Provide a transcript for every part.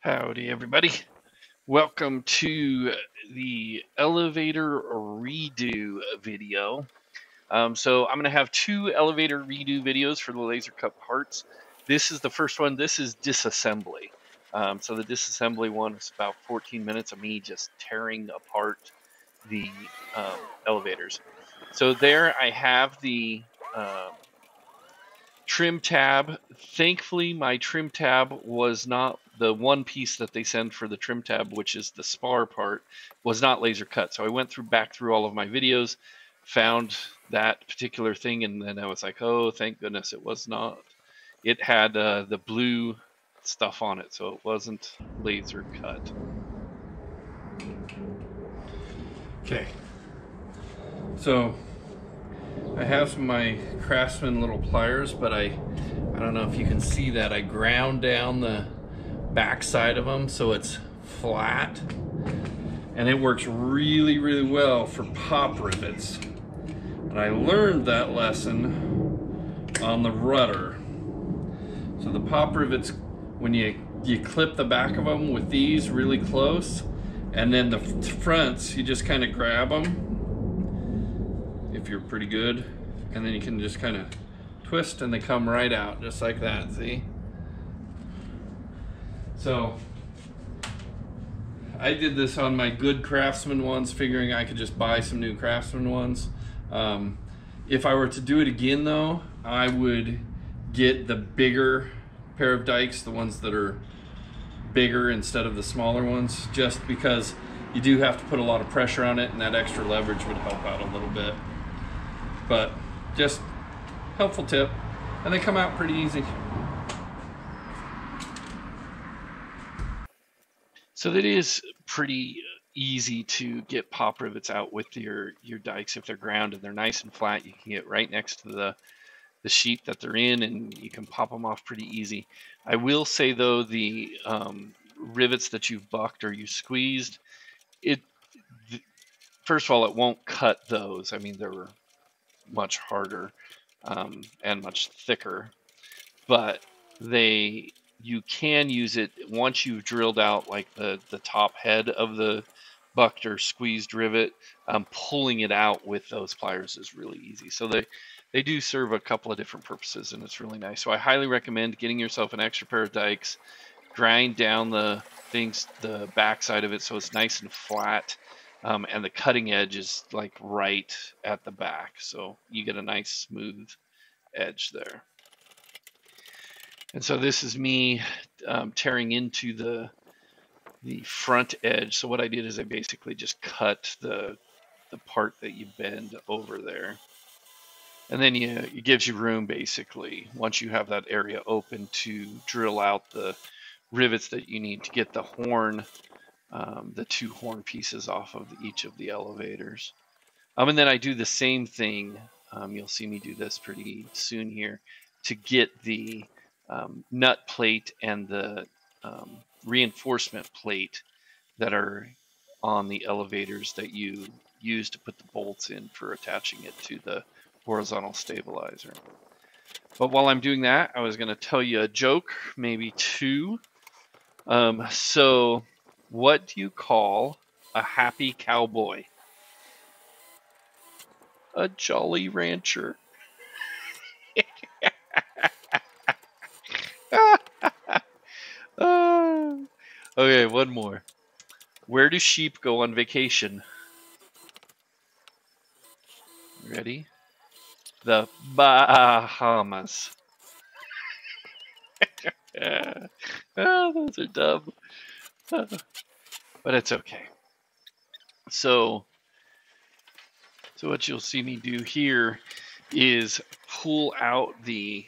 Howdy, everybody. Welcome to the elevator redo video. So I'm going to have two elevator redo videos for the laser cut parts. This is the first one. This is disassembly. So the disassembly one is about 14 minutes of me just tearing apart the elevators. So there I have the trim tab. Thankfully, my trim tab was not the one piece that they send for the trim tab, which is the spar part, was not laser cut. So I went back through all of my videos, found that particular thing, and then I was like, oh, thank goodness it was not. It had the blue stuff on it, so it wasn't laser cut. Okay, so I have some of my Craftsman little pliers, but I don't know if you can see that. I ground down the back side of them so it's flat, and it works really, really well for pop rivets. And I learned that lesson on the rudder. So the pop rivets, when you clip the back of them with these really close, and then the fronts, you just kind of grab them if you're pretty good, and then you can just kind of twist and they come right out just like that, see? So I did this on my good Craftsman ones, figuring I could just buy some new Craftsman ones. If I were to do it again though, I would get the bigger pair of dikes, the ones that are bigger instead of the smaller ones, just because you do have to put a lot of pressure on it, and that extra leverage would help out a little bit. But just helpful tip, and they come out pretty easy. So that is pretty easy to get pop rivets out with your dikes. If they're ground and they're nice and flat, you can get right next to the sheet that they're in, and you can pop them off pretty easy. I will say though, the rivets that you've bucked or you squeezed, first of all, it won't cut those. I mean, they're much harder and much thicker, but you can use it once you've drilled out like the top head of the bucked or squeezed rivet. Pulling it out with those pliers is really easy. So they do serve a couple of different purposes, and it's really nice. So I highly recommend getting yourself an extra pair of dikes, grind down the back side of it so it's nice and flat. And the cutting edge is like right at the back, so you get a nice smooth edge there. And so this is me tearing into the front edge. So what I did is I basically just cut the part that you bend over there, and then it gives you room basically once you have that area open to drill out the rivets that you need to get the horn. The two horn pieces off of each of the elevators. And then I do the same thing. You'll see me do this pretty soon here to get the nut plate and the reinforcement plate that are on the elevators that you use to put the bolts in for attaching it to the horizontal stabilizer. But while I'm doing that, I was going to tell you a joke, maybe two. So what do you call a happy cowboy? A jolly rancher. Okay, one more. Where do sheep go on vacation? Ready? The Bahamas. Those are dumb. But it's okay. So what you'll see me do here is pull out the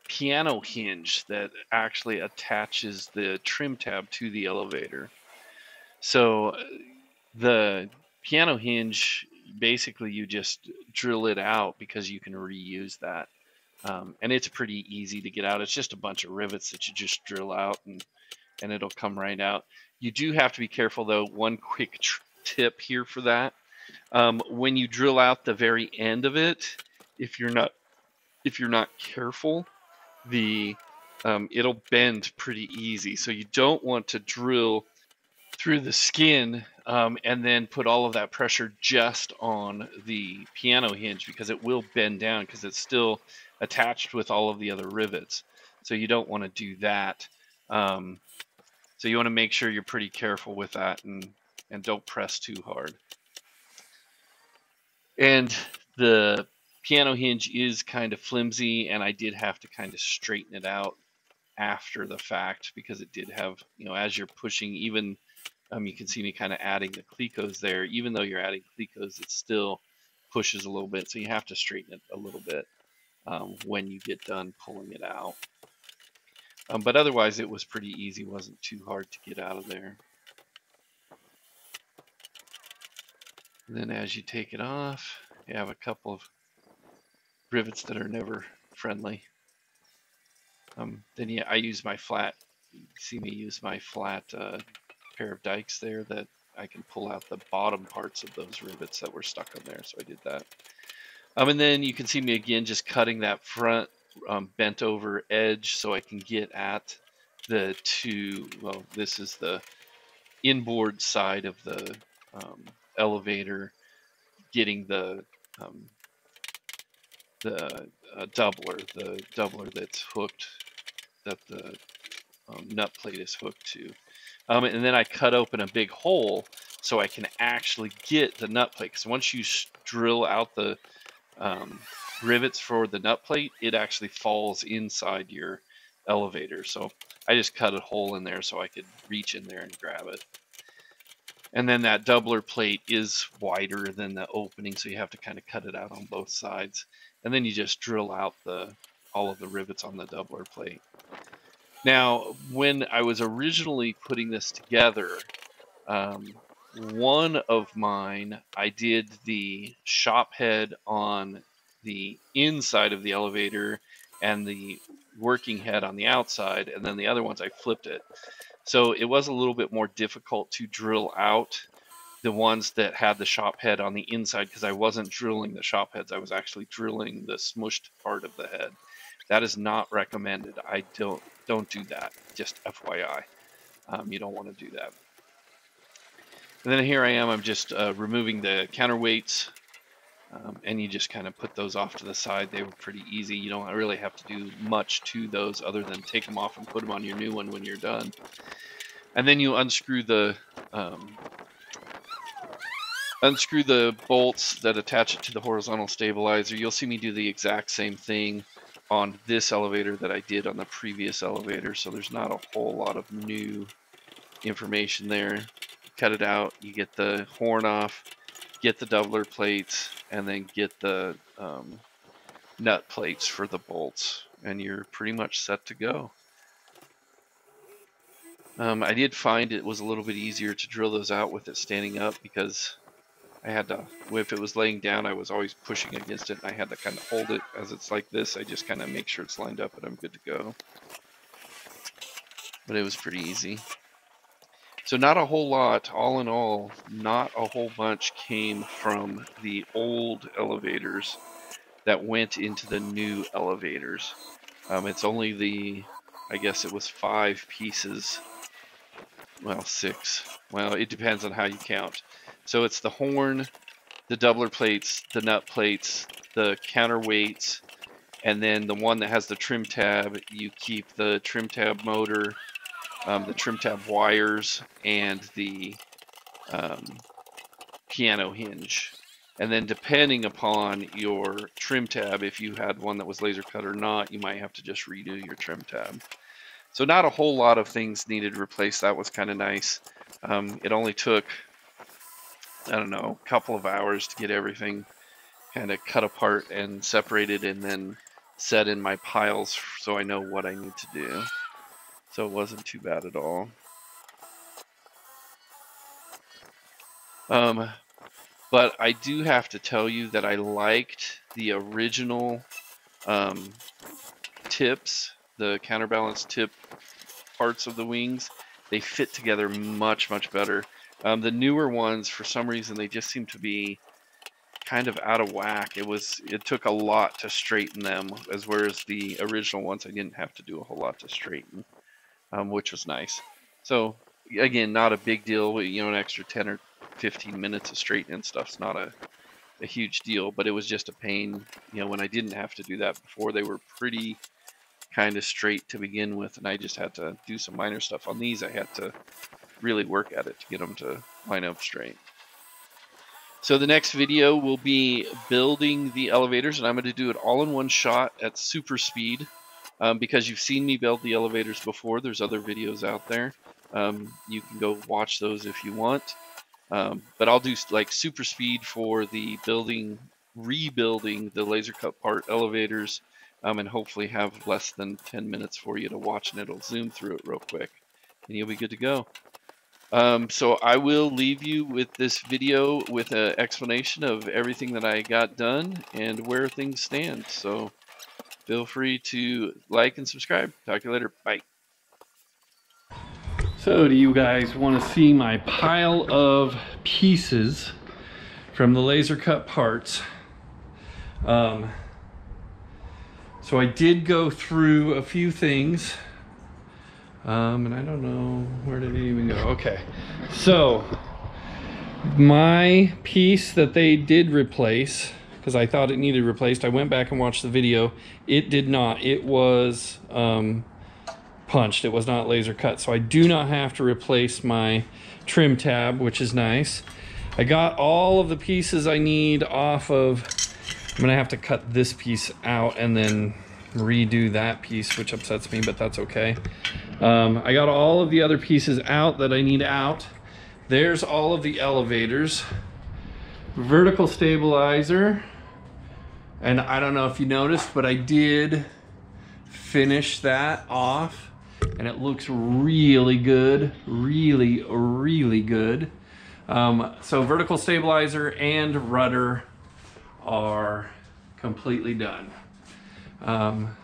piano hinge that actually attaches the trim tab to the elevator. So the piano hinge, basically you just drill it out because you can reuse that. And it's pretty easy to get out. It's just a bunch of rivets that you just drill out, and it'll come right out. You do have to be careful though. One quick tip here for that. When you drill out the very end of it, if you're not careful, the it'll bend pretty easy. So you don't want to drill through the skin and then put all of that pressure just on the piano hinge, because it will bend down because it's still attached with all of the other rivets. So you don't want to do that. So you want to make sure you're pretty careful with that, and don't press too hard. And the piano hinge is kind of flimsy, and I did have to kind of straighten it out after the fact, because it did have, as you're pushing, even you can see me kind of adding the clecos there. Even though you're adding clecos, it still pushes a little bit, so you have to straighten it a little bit when you get done pulling it out. But otherwise, it was pretty easy. It wasn't too hard to get out of there. And then as you take it off, you have a couple of rivets that are never friendly. Then I use my flat, you see me use my flat pair of dikes there that I can pull out the bottom parts of those rivets that were stuck on there, so I did that. And then you can see me again just cutting that front bent over edge so I can get at the two, well, this is the inboard side of the elevator, getting the doubler that's hooked, that the nut plate is hooked to. And then I cut open a big hole so I can actually get the nut plate, because once you drill out the rivets for the nut plate, it actually falls inside your elevator. So I just cut a hole in there so I could reach in there and grab it. And then that doubler plate is wider than the opening, so you have to kind of cut it out on both sides. And then you just drill out all of the rivets on the doubler plate. Now, when I was originally putting this together, one of mine, I did the shop head on the inside of the elevator and the working head on the outside, and then the other ones I flipped it. So it was a little bit more difficult to drill out the ones that had the shop head on the inside, because I wasn't drilling the shop heads. I was actually drilling the smushed part of the head. That is not recommended. I don't do that. Just FYI, you don't want to do that. And then here I am. I'm just removing the counterweights, and you just kind of put those off to the side. They were pretty easy. You don't really have to do much to those other than take them off and put them on your new one when you're done. And then you unscrew the bolts that attach it to the horizontal stabilizer. You'll see me do the exact same thing on this elevator that I did on the previous elevator, so there's not a whole lot of new information there. Cut it out, you get the horn off, get the doubler plates, and then get the nut plates for the bolts, and you're pretty much set to go. I did find it was a little bit easier to drill those out with it standing up, because I had to, if it was laying down, I was always pushing against it, and I had to kind of hold it. As it's like this, I just kind of make sure it's lined up and I'm good to go. But it was pretty easy. So not a whole lot, all in all, not a whole bunch came from the old elevators that went into the new elevators. It's only I guess it was 5 pieces, well, 6. Well, it depends on how you count. So it's the horn, the doubler plates, the nut plates, the counterweights, and then the one that has the trim tab, you keep the trim tab motor, the trim tab wires, and the piano hinge. And then depending upon your trim tab, if you had one that was laser cut or not, you might have to just redo your trim tab. So not a whole lot of things needed replaced. That was kind of nice. It only took, I don't know, a couple of hours to get everything kind of cut apart and separated, and then set in my piles so I know what I need to do. So it wasn't too bad at all. But I do have to tell you that I liked the original tips, the counterbalance tip parts of the wings. They fit together much, much better. The newer ones, for some reason, they just seem to be kind of out of whack. It took a lot to straighten them, whereas the original ones I didn't have to do a whole lot to straighten, which was nice. So again, not a big deal. You know, an extra 10 or 15 minutes of straightening stuff's not a huge deal, but it was just a pain. You know, when I didn't have to do that before, they were pretty kind of straight to begin with, and I just had to do some minor stuff. On these, I had to really work at it to get them to line up straight. So the next video will be building the elevators, and I'm going to do it all in one shot at super speed, because you've seen me build the elevators before. There's other videos out there. You can go watch those if you want. But I'll do like super speed for the rebuilding the laser cut part elevators, and hopefully have less than 10 minutes for you to watch, and it'll zoom through it real quick and you'll be good to go. So I will leave you with this video with an explanation of everything that I got done and where things stand. So feel free to like and subscribe. Talk to you later. Bye. So do you guys want to see my pile of pieces from the laser cut parts? So I did go through a few things, and I don't know, where did it even go? Okay, so my piece that they did replace, because I thought it needed replaced, I went back and watched the video. It did not. It was punched. It was not laser cut, so I do not have to replace my trim tab, which is nice. I got all of the pieces I need off of. I'm gonna have to cut this piece out and then redo that piece, which upsets me, but that's okay. I got all of the other pieces out that I need out. There's all of the elevators, vertical stabilizer, and I don't know if you noticed, but I did finish that off, and it looks really good, really good. So vertical stabilizer and rudder are completely done.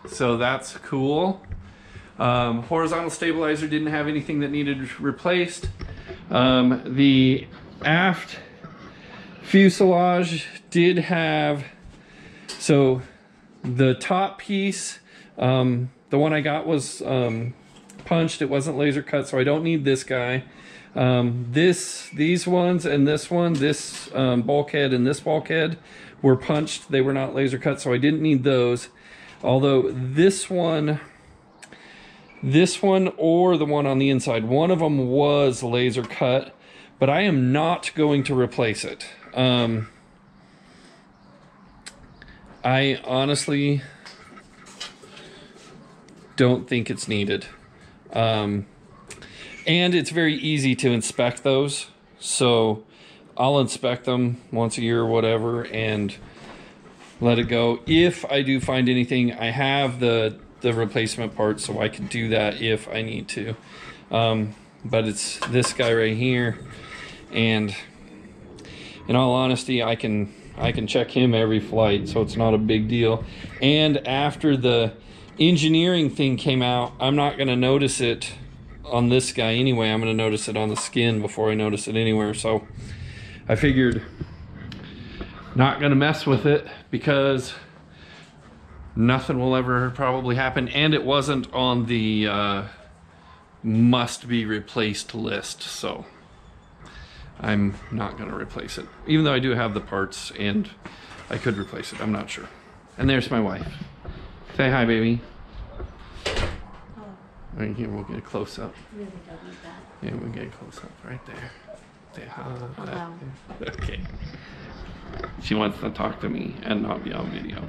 So that's cool. Horizontal stabilizer didn't have anything that needed replaced. The aft fuselage did have, so the top piece, the one I got was punched. It wasn't laser cut, so I don't need this guy. These ones and this one, this bulkhead and this bulkhead were punched. They were not laser cut, so I didn't need those. Although this one or the one on the inside, one of them was laser cut, but I am not going to replace it. I honestly don't think it's needed. And it's very easy to inspect those, so I'll inspect them once a year or whatever and let it go. If I do find anything, I have the replacement parts, so I can do that if I need to. But it's this guy right here, and in all honesty, I can check him every flight, so it's not a big deal. And after the engineering thing came out, I'm not going to notice it on this guy anyway. I'm going to notice it on the skin before I notice it anywhere. So I figured not going to mess with it, because nothing will ever probably happen, and it wasn't on the must be replaced list, so I'm not going to replace it, even though I do have the parts and I could replace it. I'm not sure. And there's my wife. Say hi, baby. Right here, we'll get a close up. Really don't need that. Yeah, we'll get a close up right there. Say hi. Hello. Okay. She wants to talk to me and not be on video.